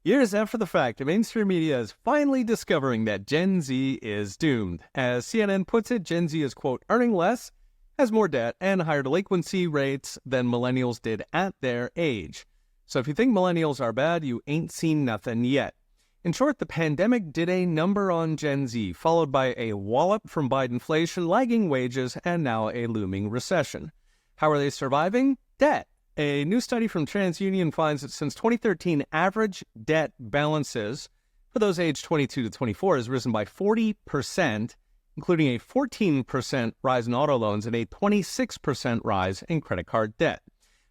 Years after the fact, mainstream media is finally discovering that Gen Z is doomed. As CNN puts it, Gen Z is, quote, earning less, has more debt, and higher delinquency rates than millennials did at their age. So if you think millennials are bad, you ain't seen nothing yet. In short, the pandemic did a number on Gen Z, followed by a wallop from Bidenflation, lagging wages, and now a looming recession. How are they surviving? Debt. A new study from TransUnion finds that since 2013, average debt balances for those aged 22 to 24 has risen by 40%, including a 14% rise in auto loans and a 26% rise in credit card debt.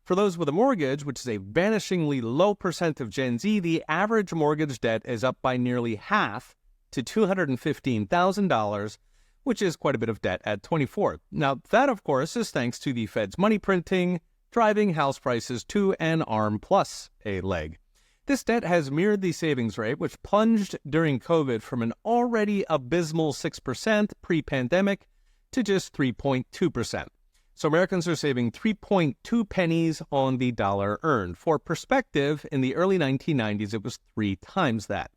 For those with a mortgage, which is a vanishingly low percent of Gen Z, the average mortgage debt is up by nearly half to $215,000, which is quite a bit of debt at 24. Now, that, of course, is thanks to the Fed's money printing, driving house prices to an arm plus a leg. This debt has mirrored the savings rate, which plunged during COVID from an already abysmal 6% pre-pandemic to just 3.2%. So Americans are saving 3.2 pennies on the dollar earned. For perspective, in the early 1990s, it was 3 times that.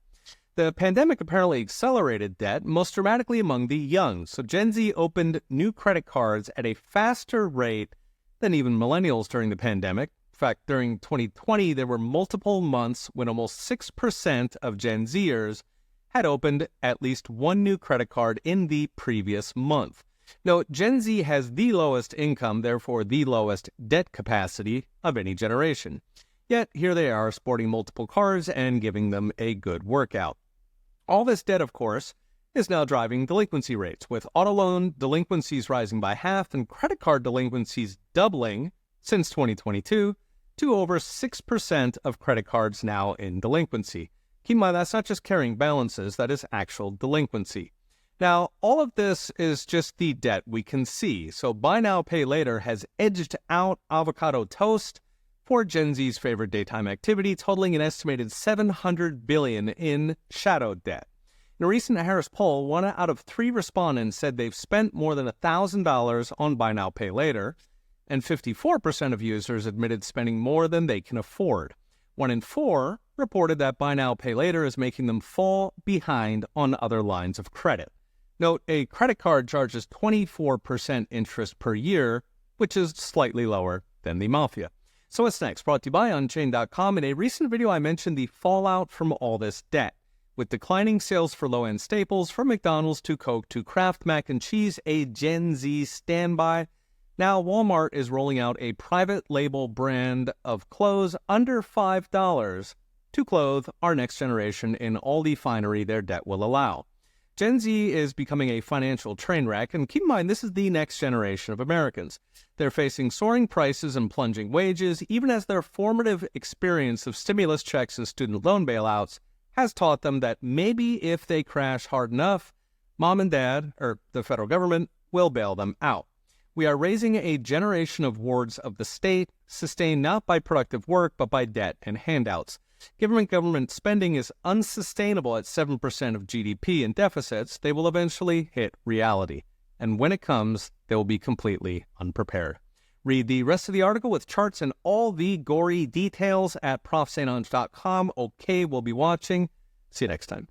The pandemic apparently accelerated debt, most dramatically among the young. So Gen Z opened new credit cards at a faster rate than even millennials during the pandemic. In fact, during 2020, there were multiple months when almost 6% of Gen Zers had opened at least one new credit card in the previous month. Note, Gen Z has the lowest income, therefore the lowest debt capacity of any generation. Yet, here they are sporting multiple cars and giving them a good workout. All this debt, of course, is now driving delinquency rates, with auto loan delinquencies rising by half and credit card delinquencies doubling since 2022 to over 6% of credit cards now in delinquency. Keep in mind, that's not just carrying balances, that is actual delinquency. Now, all of this is just the debt we can see. So buy now, pay later has edged out avocado toast for Gen Z's favorite daytime activity, totaling an estimated $700 billion in shadow debt. In a recent Harris poll, 1 out of 3 respondents said they've spent more than $1,000 on buy now, pay later, and 54% of users admitted spending more than they can afford. 1 in 4 reported that buy now, pay later is making them fall behind on other lines of credit. Note, a credit card charges 24% interest per year, which is slightly lower than the mafia. So what's next? Brought to you by Unchained.com. In a recent video, I mentioned the fallout from all this debt. With declining sales for low-end staples, from McDonald's to Coke to Kraft Mac and Cheese, a Gen Z standby. Now Walmart is rolling out a private label brand of clothes under $5 to clothe our next generation in all the finery their debt will allow. Gen Z is becoming a financial train wreck, and keep in mind, this is the next generation of Americans. They're facing soaring prices and plunging wages, even as their formative experience of stimulus checks and student loan bailouts has taught them that maybe if they crash hard enough, mom and dad, or the federal government, will bail them out. We are raising a generation of wards of the state, sustained not by productive work, but by debt and handouts. Given government spending is unsustainable at 7% of GDP and deficits, they will eventually hit reality. And when it comes, they will be completely unprepared. Read the rest of the article with charts and all the gory details at profsange.com. Okay, we'll be watching. See you next time.